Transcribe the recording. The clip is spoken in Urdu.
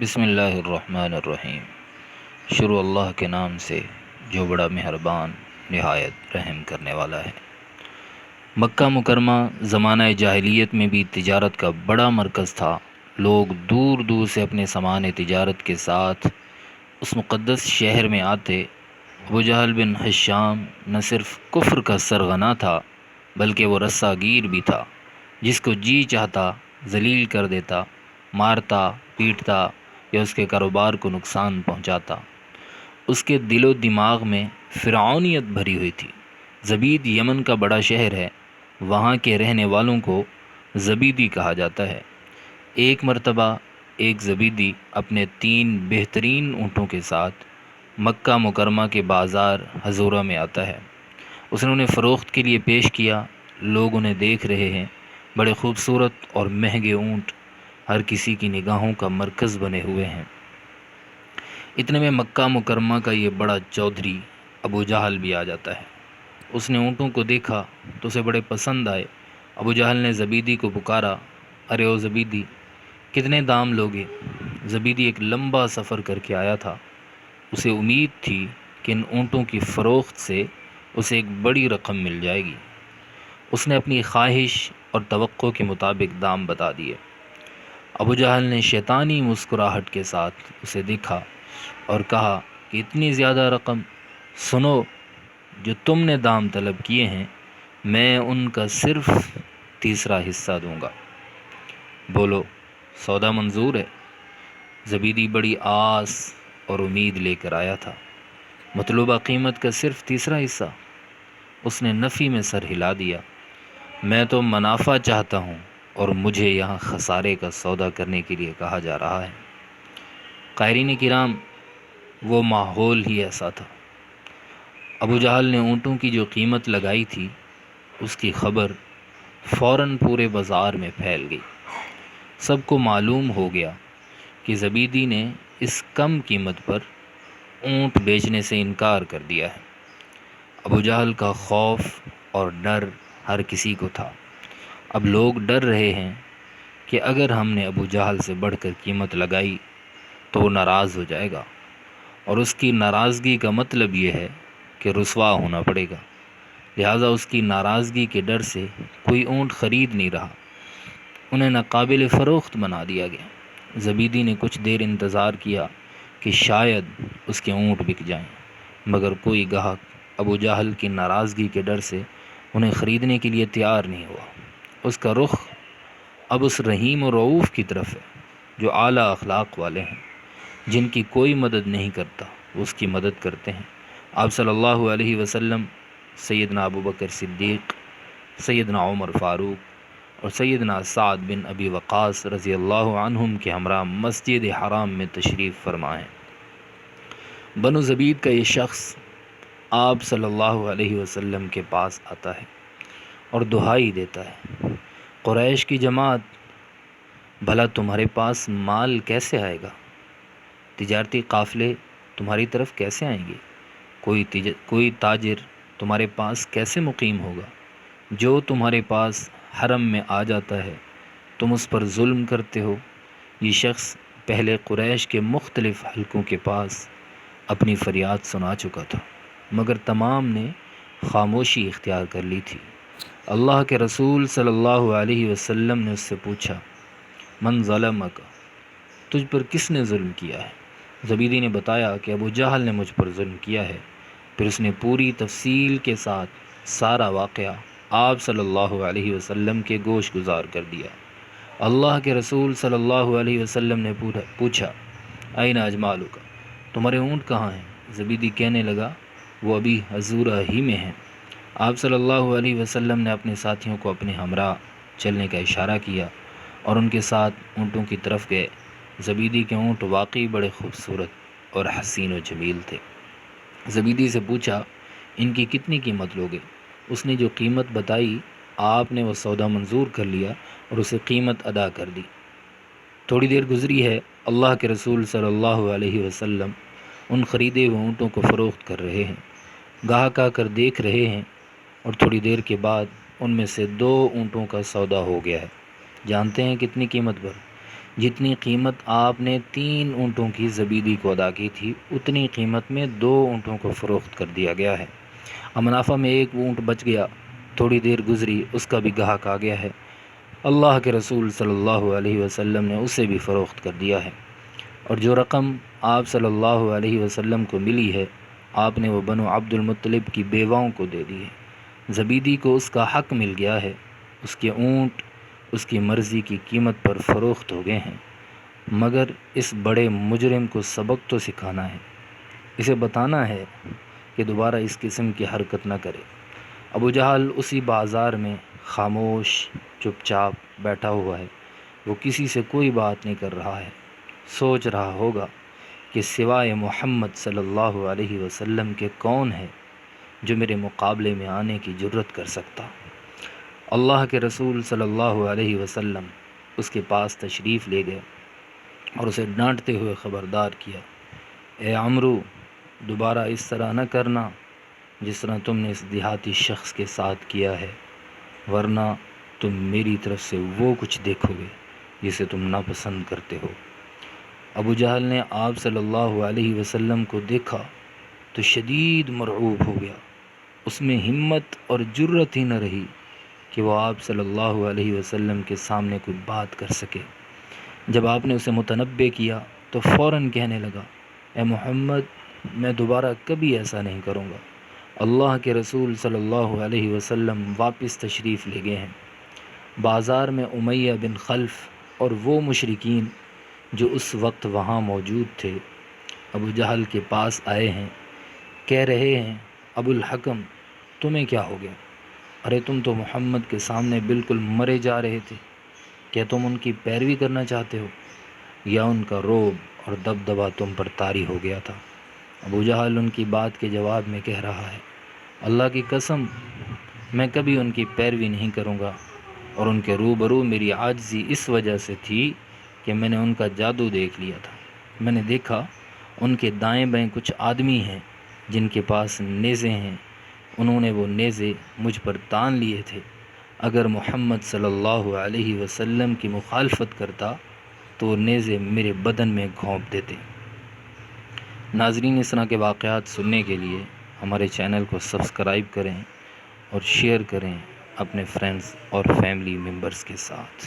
بسم اللہ الرحمن الرحیم۔ شروع اللہ کے نام سے جو بڑا مہربان نہایت رحم کرنے والا ہے۔ مکہ مکرمہ زمانہ جاہلیت میں بھی تجارت کا بڑا مرکز تھا۔ لوگ دور دور سے اپنے سامان تجارت کے ساتھ اس مقدس شہر میں آتے۔ ابو جہل بن حشام نہ صرف کفر کا سرغنہ تھا بلکہ وہ رسہ گیر بھی تھا، جس کو جی چاہتا ذلیل کر دیتا، مارتا پیٹتا یا اس کے کاروبار کو نقصان پہنچاتا۔ اس کے دل و دماغ میں فرعونیت بھری ہوئی تھی۔ زبید یمن کا بڑا شہر ہے، وہاں کے رہنے والوں کو زبیدی کہا جاتا ہے۔ ایک مرتبہ ایک زبیدی اپنے 3 بہترین اونٹوں کے ساتھ مکہ مکرمہ کے بازار حضورہ میں آتا ہے۔ اس نے انہیں فروخت کے لیے پیش کیا۔ لوگ انہیں دیکھ رہے ہیں، بڑے خوبصورت اور مہنگے اونٹ ہر کسی کی نگاہوں کا مرکز بنے ہوئے ہیں۔ اتنے میں مکہ مکرمہ کا یہ بڑا چودھری ابو جہل بھی آ جاتا ہے۔ اس نے اونٹوں کو دیکھا تو اسے بڑے پسند آئے۔ ابو جہل نے زبیدی کو پکارا، ارے او زبیدی، کتنے دام لوگے؟ زبیدی ایک لمبا سفر کر کے آیا تھا۔ اسے امید تھی کہ ان اونٹوں کی فروخت سے اسے ایک بڑی رقم مل جائے گی۔ اس نے اپنی خواہش اور توقع کے مطابق دام بتا دیے۔ ابو جہل نے شیطانی مسکراہٹ کے ساتھ اسے دیکھا اور کہا کہ اتنی زیادہ رقم؟ سنو، جو تم نے دام طلب کیے ہیں میں ان کا صرف تیسرا حصہ دوں گا۔ بولو، سودا منظور ہے؟ زبیدی بڑی آس اور امید لے کر آیا تھا۔ مطلوبہ قیمت کا صرف تیسرا حصہ؟ اس نے نفی میں سر ہلا دیا۔ میں تو منافع چاہتا ہوں اور مجھے یہاں خسارے کا سودا کرنے کے لیے کہا جا رہا ہے۔ قائرین کرام، وہ ماحول ہی ایسا تھا۔ ابو جہل نے اونٹوں کی جو قیمت لگائی تھی اس کی خبر فوراً پورے بازار میں پھیل گئی۔ سب کو معلوم ہو گیا کہ زبیدی نے اس کم قیمت پر اونٹ بیچنے سے انکار کر دیا ہے۔ ابو جہل کا خوف اور ڈر ہر کسی کو تھا۔ اب لوگ ڈر رہے ہیں کہ اگر ہم نے ابو جہل سے بڑھ کر قیمت لگائی تو وہ ناراض ہو جائے گا، اور اس کی ناراضگی کا مطلب یہ ہے کہ رسوا ہونا پڑے گا۔ لہٰذا اس کی ناراضگی کے ڈر سے کوئی اونٹ خرید نہیں رہا۔ انہیں ناقابل فروخت بنا دیا گیا۔ زبیدی نے کچھ دیر انتظار کیا کہ شاید اس کے اونٹ بک جائیں، مگر کوئی گاہک ابو جہل کی ناراضگی کے ڈر سے انہیں خریدنے کے لیے تیار نہیں ہوا۔ اس کا رخ اب اس رحیم و رؤوف کی طرف ہے جو اعلیٰ اخلاق والے ہیں، جن کی کوئی مدد نہیں کرتا وہ اس کی مدد کرتے ہیں۔ آپ صلی اللہ علیہ وسلم سیدنا ابو بکر صدیق، سیدنا عمر فاروق اور سیدنا سعد بن ابی وقاص رضی اللہ عنہم کے ہمراہ مسجد حرام میں تشریف فرما ہیں۔ بنو زبید کا یہ شخص آپ صلی اللہ علیہ وسلم کے پاس آتا ہے اور دہائی دیتا ہے، قریش کی جماعت، بھلا تمہارے پاس مال کیسے آئے گا؟ تجارتی قافلے تمہاری طرف کیسے آئیں گے؟ کوئی تاجر تمہارے پاس کیسے مقیم ہوگا؟ جو تمہارے پاس حرم میں آ جاتا ہے تم اس پر ظلم کرتے ہو۔ یہ شخص پہلے قریش کے مختلف حلقوں کے پاس اپنی فریاد سنا چکا تھا، مگر تمام نے خاموشی اختیار کر لی تھی۔ اللہ کے رسول صلی اللہ علیہ وسلم نے اس سے پوچھا، من ظلمک، تجھ پر کس نے ظلم کیا ہے؟ زبیدی نے بتایا کہ ابو جہل نے مجھ پر ظلم کیا ہے۔ پھر اس نے پوری تفصیل کے ساتھ سارا واقعہ آپ صلی اللہ علیہ وسلم کے گوش گزار کر دیا۔ اللہ کے رسول صلی اللہ علیہ وسلم نے پوچھا، این اجمالک، تمہارے اونٹ کہاں ہیں؟ زبیدی کہنے لگا، وہ ابھی حضورہ ہی میں ہیں۔ آپ صلی اللہ علیہ وسلم نے اپنے ساتھیوں کو اپنے ہمراہ چلنے کا اشارہ کیا اور ان کے ساتھ اونٹوں کی طرف گئے۔ زبیدی کے اونٹ واقعی بڑے خوبصورت اور حسین و جمیل تھے۔ زبیدی سے پوچھا، ان کی کتنی قیمت لوگے؟ اس نے جو قیمت بتائی آپ نے وہ سودا منظور کر لیا اور اسے قیمت ادا کر دی۔ تھوڑی دیر گزری ہے، اللہ کے رسول صلی اللہ علیہ وسلم ان خریدے ہوئے اونٹوں کو فروخت کر رہے ہیں۔ گاہک آ کر دیکھ رہے ہیں اور تھوڑی دیر کے بعد ان میں سے 2 اونٹوں کا سودا ہو گیا ہے۔ جانتے ہیں کتنی قیمت پر؟ جتنی قیمت آپ نے 3 اونٹوں کی زبیدی کو ادا کی تھی اتنی قیمت میں 2 اونٹوں کو فروخت کر دیا گیا ہے۔ اب منافع میں 1 اونٹ بچ گیا، تھوڑی دیر گزری، اس کا بھی گاہک آ گیا ہے، اللہ کے رسول صلی اللہ علیہ وسلم نے اسے بھی فروخت کر دیا ہے، اور جو رقم آپ صلی اللہ علیہ وسلم کو ملی ہے آپ نے وہ بنو عبد المطلب کی بیواؤں کو دے دی ہے۔ زبیدی کو اس کا حق مل گیا ہے، اس کے اونٹ اس کی مرضی کی قیمت پر فروخت ہو گئے ہیں، مگر اس بڑے مجرم کو سبق تو سکھانا ہے، اسے بتانا ہے کہ دوبارہ اس قسم کی حرکت نہ کرے۔ ابو جہل اسی بازار میں خاموش چپ چاپ بیٹھا ہوا ہے، وہ کسی سے کوئی بات نہیں کر رہا ہے، سوچ رہا ہوگا کہ سوائے محمد صلی اللہ علیہ وسلم کے کون ہے جو میرے مقابلے میں آنے کی جرت کر سکتا۔ اللہ کے رسول صلی اللہ علیہ وسلم اس کے پاس تشریف لے گئے اور اسے ڈانٹتے ہوئے خبردار کیا، اے عمرو، دوبارہ اس طرح نہ کرنا جس طرح تم نے اس دیہاتی شخص کے ساتھ کیا ہے، ورنہ تم میری طرف سے وہ کچھ دیکھو گے جسے تم ناپسند کرتے ہو۔ ابو جہل نے آپ صلی اللہ علیہ وسلم کو دیکھا تو شدید مرعوب ہو گیا، اس میں ہمت اور جرت ہی نہ رہی کہ وہ آپ صلی اللہ علیہ وسلم کے سامنے کوئی بات کر سکے۔ جب آپ نے اسے متنبہ کیا تو فوراً کہنے لگا، اے محمد، میں دوبارہ کبھی ایسا نہیں کروں گا۔ اللہ کے رسول صلی اللہ علیہ وسلم واپس تشریف لے گئے ہیں۔ بازار میں امیہ بن خلف اور وہ مشرکین جو اس وقت وہاں موجود تھے ابو جہل کے پاس آئے ہیں، کہہ رہے ہیں، ابو الحکم، تمہیں کیا ہو گیا؟ ارے تم تو محمد کے سامنے بالکل مرے جا رہے تھے، کیا تم ان کی پیروی کرنا چاہتے ہو یا ان کا رعب اور دبدبہ تم پر طاری ہو گیا تھا؟ ابو جہل ان کی بات کے جواب میں کہہ رہا ہے، اللہ کی قسم، میں کبھی ان کی پیروی نہیں کروں گا، اور ان کے روبرو میری عاجزی اس وجہ سے تھی کہ میں نے ان کا جادو دیکھ لیا تھا۔ میں نے دیکھا ان کے دائیں بائیں کچھ آدمی ہیں جن کے پاس نیزے ہیں، انہوں نے وہ نیزے مجھ پر تان لیے تھے، اگر محمد صلی اللہ علیہ وسلم کی مخالفت کرتا تو وہ نیزے میرے بدن میں گھونپ دیتے۔ ناظرین، اس طرح کے واقعات سننے کے لیے ہمارے چینل کو سبسکرائب کریں اور شیئر کریں اپنے فرینڈز اور فیملی ممبرز کے ساتھ۔